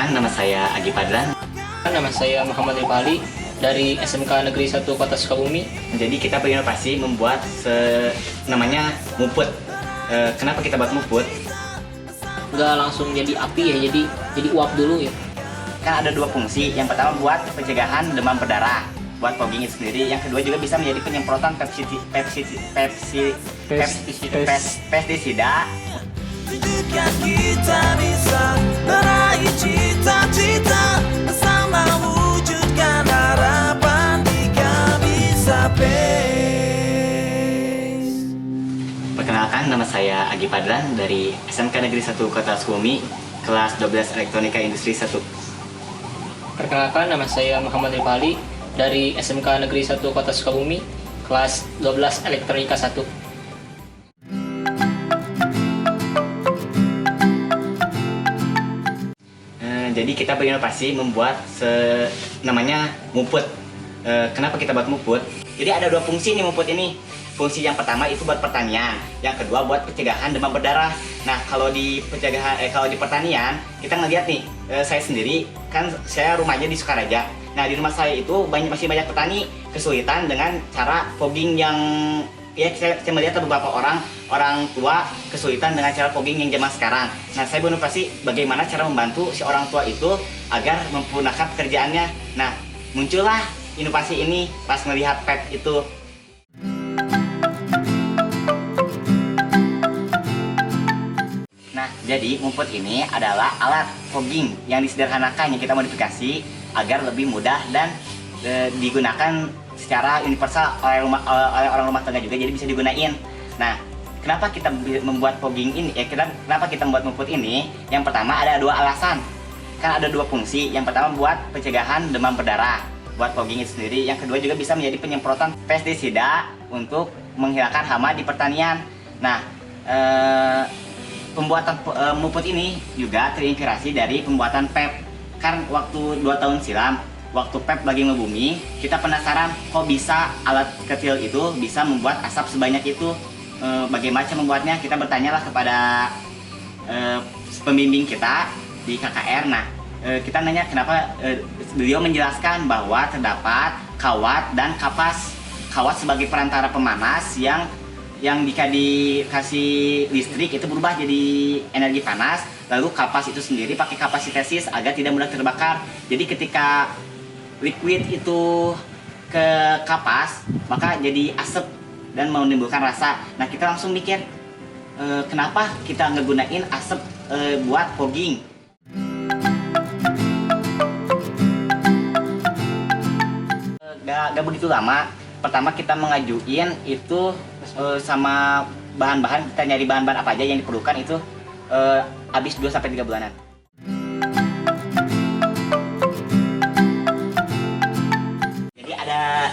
Perkenalkan, nama saya Agi Padran. Nama saya Muhammad Rifali dari SMK Negeri 1 Kota Sukabumi. Jadi kita berinovasi membuat namanya muput. Kenapa kita buat muput? Nggak langsung jadi api ya, jadi uap dulu ya. Kan ada dua fungsi. Yang pertama buat pencegahan demam berdarah, buat fogging itu sendiri. Yang kedua juga bisa menjadi penyemprotan pestisida. Tunjukkan kita bisa meraih cita-cita bersama, wujudkan harapan di Gabisa Pace. Perkenalkan, nama saya Agi Padran dari SMK Negeri 1 Kota Sukabumi, kelas 12 Elektronika Industri 1. Perkenalkan, nama saya Muhammad Rifali dari SMK Negeri 1 Kota Sukabumi, kelas 12 Elektronika 1. Jadi kita berinovasi membuat namanya muput. Kenapa kita buat muput? Jadi ada dua fungsi nih muput ini. Fungsi yang pertama itu buat pertanian, yang kedua buat pencegahan demam berdarah. Nah, kalau di pertanian kita ngeliat nih, saya sendiri kan saya rumahnya di Sukaraja. Nah, di rumah saya itu masih banyak petani kesulitan dengan cara fogging yang saya melihat beberapa orang tua kesulitan dengan cara fogging yang zaman sekarang. Nah, saya berinovasi bagaimana cara membantu si orang tua itu agar mempermudah pekerjaannya. Nah, muncullah inovasi ini pas melihat PET itu. Nah, jadi muput ini adalah alat fogging yang disederhanakan yang kita modifikasi agar lebih mudah dan digunakan secara universal oleh orang rumah tangga juga, jadi bisa digunain. Nah, kenapa kita membuat fogging ini? Kenapa kita membuat muput ini? Yang pertama ada dua alasan. Kan ada dua fungsi. Yang pertama buat pencegahan demam berdarah, buat fogging itu sendiri. Yang kedua juga bisa menjadi penyemprotan pestisida untuk menghilangkan hama di pertanian. Nah, pembuatan muput ini juga terinspirasi dari pembuatan PEP. Kan waktu 2 tahun silam, waktu PEP lagi ngebumi, kita penasaran kok bisa alat kecil itu bisa membuat asap sebanyak itu. Bagaimana cara membuatnya? Kita bertanyalah kepada pembimbing kita di KKR. Nah, kita nanya kenapa, beliau menjelaskan bahwa terdapat kawat dan kapas. Kawat sebagai perantara pemanas yang jika dikasih listrik itu berubah jadi energi panas. Lalu kapas itu sendiri pakai kapasitesis agar tidak mudah terbakar. Jadi ketika liquid itu ke kapas, maka jadi asap dan menimbulkan rasa. Nah, kita langsung mikir, kenapa kita ngegunain asap buat fogging? Gak begitu lama. Pertama kita mengajuin itu sama bahan-bahan, kita nyari bahan-bahan apa aja yang diperlukan itu habis 2-3 bulanan. Jadi ada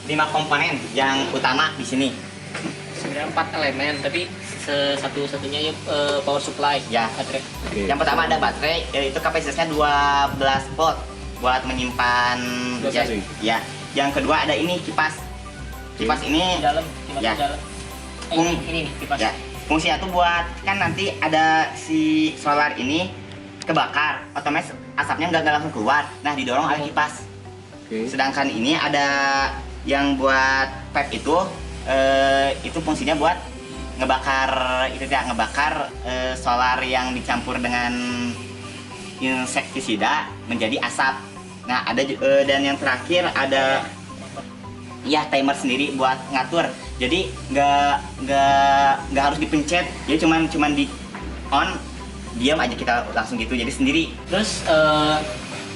5 komponen yang utama di sini. Sebenarnya 4 elemen, tapi satu-satunya ya power supply. Ya, baterai. Okay. Yang pertama ada baterai, yaitu kapasitasnya 12 volt buat menyimpan ya. Yang kedua ada ini kipas. Kipas ini Di dalam, kipas ya. di dalam. Ini nih kipas. Ya. Fungsinya tuh buat, kan nanti ada si solar ini kebakar, otomatis asapnya nggak langsung keluar. Nah, didorong oleh kipas. Okay. Sedangkan ini ada yang buat PEP itu fungsinya buat ngebakar solar yang dicampur dengan insektisida menjadi asap. Nah, ada dan yang terakhir ada ya timer sendiri buat ngatur. Jadi nggak harus dipencet, jadi cuman di on, diam aja kita langsung gitu, jadi sendiri. Terus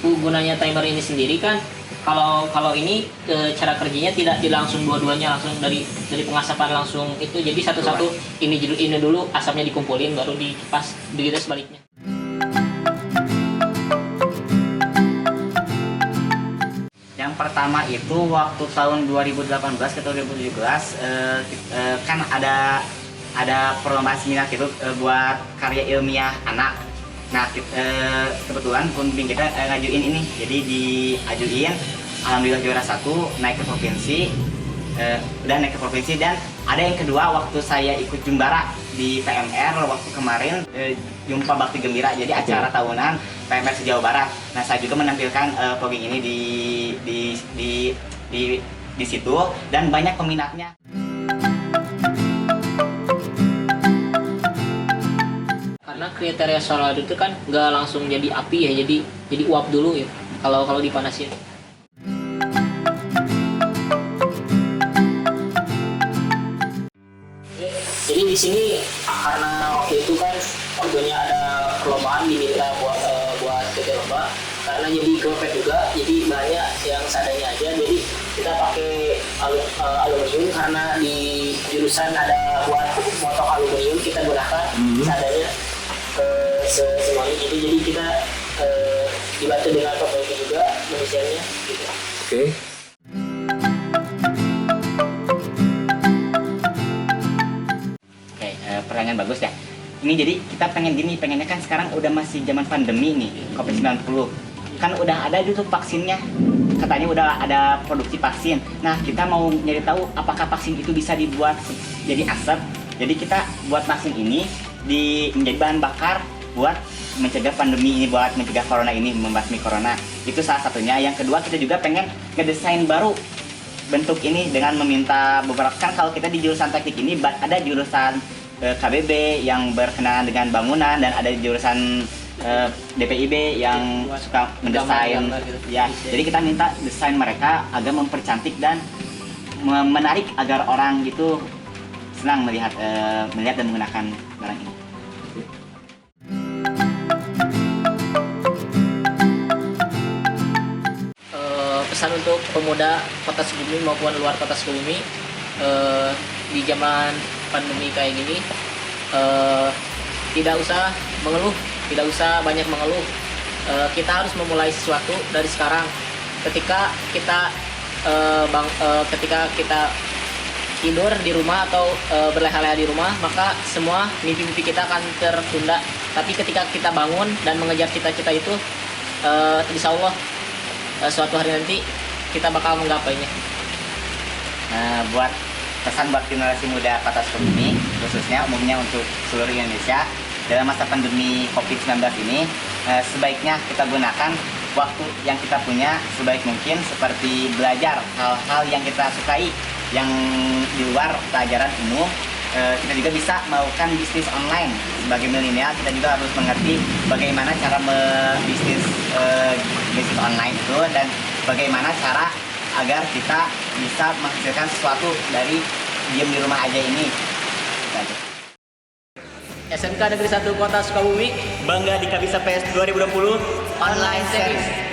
gunanya timer ini sendiri kan, kalau ini cara kerjanya tidak langsung dua-duanya langsung dari pengasapan langsung itu, jadi satu-satu ini dulu asapnya dikumpulin baru dikipas, begitu sebaliknya. Yang pertama itu waktu tahun 2018 ke 2017 kan ada perlombaan seminar gitu buat karya ilmiah anak. Nah, kebetulan pembimbing kita ngajuin ini, jadi diajuin, alhamdulillah juara 1, naik ke provinsi. udah naik ke provinsi. Dan ada yang kedua, waktu saya ikut Jumbara di PMR waktu kemarin, Jumpa Bakti Gembira, jadi acara tahunan PMR se-Jawa Barat. Nah, saya juga menampilkan fogging ini di situ, dan banyak peminatnya. Karena kriteria solar itu kan nggak langsung jadi api ya, jadi uap dulu ya kalau dipanasin. Jadi di sini karena waktu itu kan waktunya ada perlombaan diminta buat PT lomba, karena jadi kepepet juga, jadi banyak yang seadanya aja. Jadi kita pakai aluminium karena di jurusan ada buat motor aluminium, kita gunakan seadanya semuanya. Jadi kita dibantu dengan pembantu juga mendesainnya gitu. Oke. Pertanyaan bagus ya. Ini jadi kita pengennya kan sekarang udah masih zaman pandemi nih, COVID-19. Kan udah ada itu vaksinnya. Katanya udah ada produksi vaksin. Nah, kita mau nyari tahu apakah vaksin itu bisa dibuat jadi asap. Jadi kita buat vaksin ini menjadi bahan bakar buat mencegah pandemi ini, buat mencegah corona ini, membasmi corona. Itu salah satunya. Yang kedua, kita juga pengen ngedesain baru bentuk ini dengan meminta beberapa, kan kalau kita di jurusan teknik ini ada jurusan KBB yang berkenaan dengan bangunan, dan ada jurusan DPIB yang suka mendesain ya. Jadi kita minta desain mereka agar mempercantik dan menarik agar orang gitu senang melihat dan menggunakan barang ini. Pesan untuk pemuda Kota Sukabumi maupun luar Kota Sukabumi di zaman pandemi kayak gini, tidak usah mengeluh, tidak usah banyak mengeluh. Kita harus memulai sesuatu dari sekarang. Ketika kita tidur di rumah atau berleha-leha di rumah, maka semua mimpi-mimpi kita akan tertunda. Tapi ketika kita bangun dan mengejar cita-cita itu, insya Allah suatu hari nanti kita bakal menggapainya. Buat pesan buat generasi muda Kota Sukabumi, khususnya umumnya untuk seluruh Indonesia, dalam masa pandemi COVID-19 ini, sebaiknya kita gunakan waktu yang kita punya sebaik mungkin, seperti belajar hal-hal yang kita sukai, yang di luar pelajaran umum. Kita juga bisa melakukan bisnis online. Sebagai milenial, kita juga harus mengerti bagaimana cara bisnis online itu, dan bagaimana cara agar kita bisa menghasilkan sesuatu dari diam di rumah aja ini. SMK Negeri 1 Kota Sukabumi Bangga di Kabisa PS 2020 Online Series.